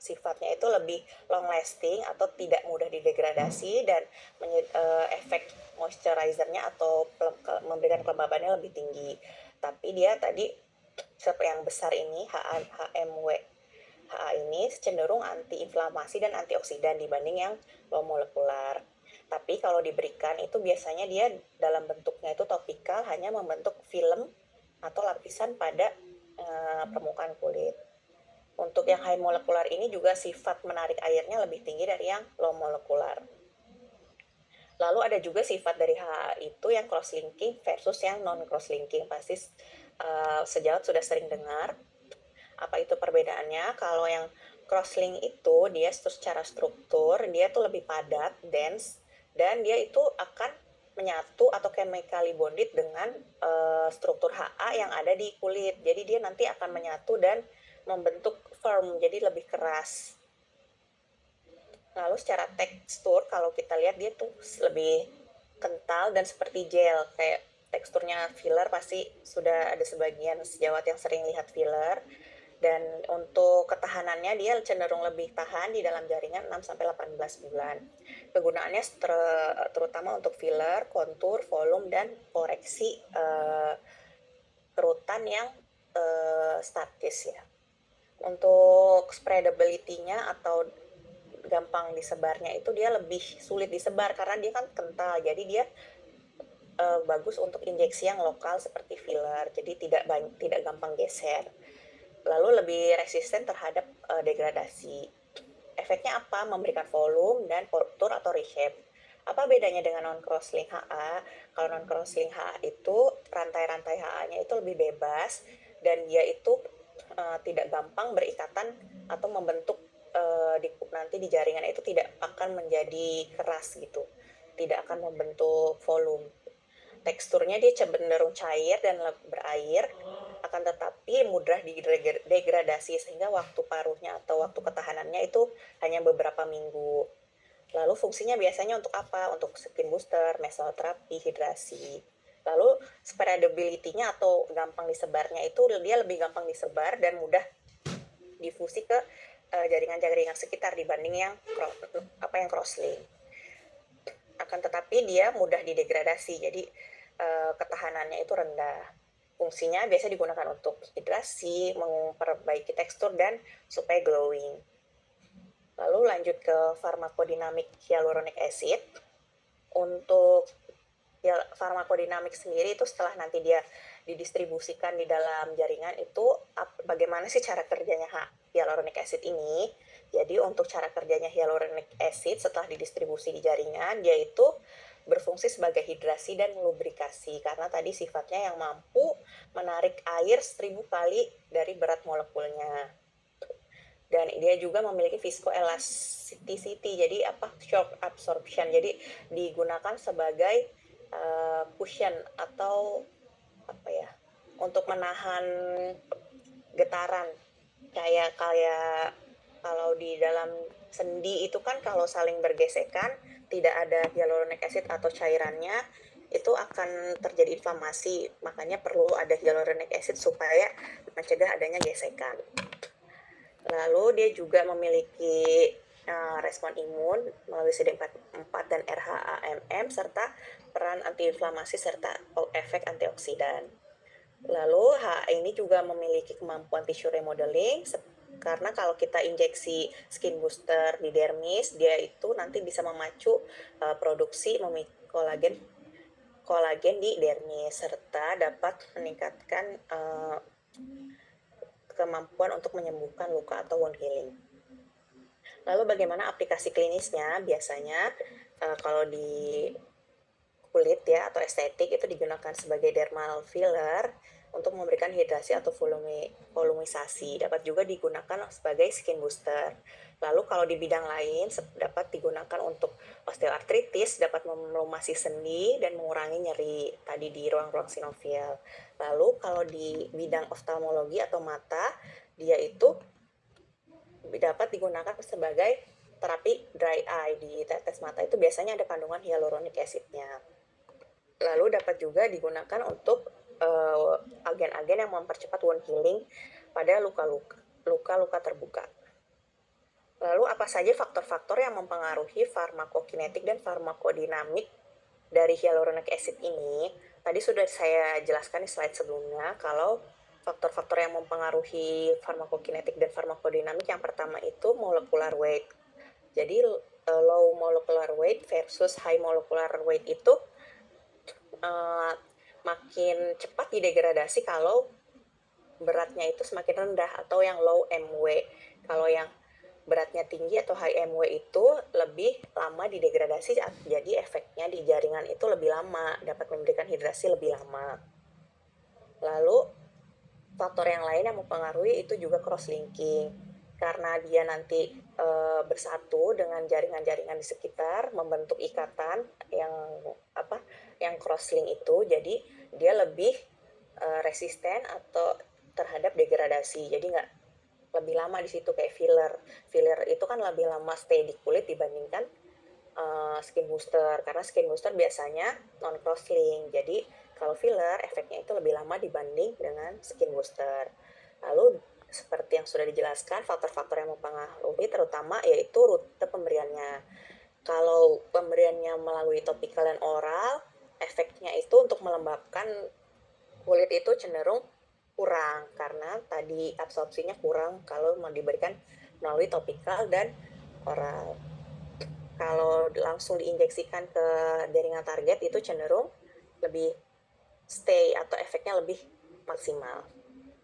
sifatnya itu lebih long lasting atau tidak mudah didegradasi dan efek moisturizernya atau memberikan kelembabannya lebih tinggi. Tapi dia tadi yang besar ini HA ini cenderung antiinflamasi dan antioksidan dibanding yang low molekular. Tapi kalau diberikan itu biasanya dia dalam bentuknya itu topikal, hanya membentuk film atau lapisan pada permukaan kulit. Untuk yang high molekular ini juga sifat menarik airnya lebih tinggi dari yang low molekular. Lalu ada juga sifat dari HA itu yang cross linking versus yang non cross linking. Pasti sejawat sudah sering dengar. Apa itu perbedaannya? Kalau yang crosslink itu dia secara struktur dia tuh lebih padat, dense, dan dia itu akan menyatu atau chemically bonded dengan struktur HA yang ada di kulit. Jadi dia nanti akan menyatu dan membentuk firm, jadi lebih keras. Lalu secara tekstur kalau kita lihat dia tuh lebih kental dan seperti gel, kayak teksturnya filler pasti sudah ada sebagian sejawat yang sering lihat filler. Dan untuk ketahanannya dia cenderung lebih tahan di dalam jaringan 6 sampai 18 bulan. Kegunaannya terutama untuk filler, kontur, volume dan koreksi kerutan yang statis ya. Untuk spreadability-nya atau gampang disebarnya itu dia lebih sulit disebar karena dia kan kental. Jadi dia bagus untuk injeksi yang lokal seperti filler. Jadi tidak gampang geser. Lalu lebih resisten terhadap degradasi. Efeknya apa? Memberikan volume dan kontur atau reshape. Apa bedanya dengan non-crosslink HA? Kalau non-crosslink HA itu rantai-rantai HA-nya itu lebih bebas dan dia itu tidak gampang berikatan atau membentuk nanti di jaringan itu tidak akan menjadi keras gitu. Tidak akan membentuk volume. Teksturnya dia cenderung cair dan berair, akan tetapi mudah degradasi sehingga waktu paruhnya atau waktu ketahanannya itu hanya beberapa minggu. Lalu fungsinya biasanya untuk apa? Untuk skin booster, mesoterapi, hidrasi. Lalu spreadability-nya atau gampang disebarnya itu dia lebih gampang disebar dan mudah difusi ke jaringan-jaringan sekitar dibanding yang crosslink. Akan tetapi dia mudah didegradasi, jadi ketahanannya itu rendah. Fungsinya biasa digunakan untuk hidrasi, memperbaiki tekstur, dan supaya glowing. Lalu lanjut ke farmakodinamik hyaluronic acid. Untuk farmakodinamik sendiri itu setelah nanti dia didistribusikan di dalam jaringan itu bagaimana sih cara kerjanya hyaluronic acid ini. Jadi untuk cara kerjanya hyaluronic acid setelah didistribusi di jaringan, dia itu berfungsi sebagai hidrasi dan lubrikasi karena tadi sifatnya yang mampu menarik air 1000 kali dari berat molekulnya. Dan dia juga memiliki viscoelasticity, jadi shock absorption, jadi digunakan sebagai cushion atau untuk menahan getaran, kayak kalau di dalam sendi itu kan kalau saling bergesekan tidak ada hyaluronic acid atau cairannya itu akan terjadi inflamasi, makanya perlu ada hyaluronic acid supaya mencegah adanya gesekan. Lalu dia juga memiliki respon imun melalui CD4 dan RHAMM serta peran antiinflamasi serta efek antioksidan. Lalu HA ini juga memiliki kemampuan tissue remodeling karena kalau kita injeksi skin booster di dermis, dia itu nanti bisa memacu produksi kolagen di dermis serta dapat meningkatkan kemampuan untuk menyembuhkan luka atau wound healing. Lalu bagaimana aplikasi klinisnya? Biasanya kalau di kulit ya atau estetik itu digunakan sebagai dermal filler untuk memberikan hidrasi atau volumisasi. Dapat juga digunakan sebagai skin booster. Lalu kalau di bidang lain dapat digunakan untuk osteoartritis, dapat melumasi sendi dan mengurangi nyeri tadi di ruang-ruang sinovial. Lalu kalau di bidang oftalmologi atau mata, dia itu dapat digunakan sebagai terapi dry eye. Di tetes mata itu biasanya ada kandungan hyaluronic acid-nya. Lalu dapat juga digunakan untuk agen-agen yang mempercepat wound healing pada luka-luka terbuka. apa saja faktor-faktor yang mempengaruhi farmakokinetik dan farmakodinamik dari hyaluronic acid ini? Tadi sudah saya jelaskan di slide sebelumnya kalau faktor-faktor yang mempengaruhi farmakokinetik dan farmakodinamik yang pertama itu molecular weight. Jadi low molecular weight versus high molecular weight itu uh, makin cepat didegradasi kalau beratnya itu semakin rendah atau yang low MW. Kalau yang beratnya tinggi atau high MW itu lebih lama didegradasi, jadi efeknya di jaringan itu lebih lama, dapat memberikan hidrasi lebih lama. Lalu faktor yang lain yang mempengaruhi itu juga cross-linking, karena dia nanti bersatu dengan jaringan-jaringan di sekitar, membentuk ikatan yang apa, yang cross-link itu, jadi dia lebih resisten atau terhadap degradasi. Jadi nggak lebih lama di situ kayak filler. Filler itu kan lebih lama stay di kulit dibandingkan skin booster, karena skin booster biasanya non cross-link. Jadi kalau filler efeknya itu lebih lama dibanding dengan skin booster. Lalu seperti yang sudah dijelaskan, faktor-faktor yang mempengaruhi terutama yaitu rute pemberiannya. Kalau pemberiannya melalui topikal dan oral, efeknya itu untuk melembabkan kulit itu cenderung kurang karena tadi absorpsinya kurang kalau mau diberikan melalui topikal dan oral. Kalau langsung diinjeksikan ke jaringan target itu cenderung lebih stay atau efeknya lebih maksimal.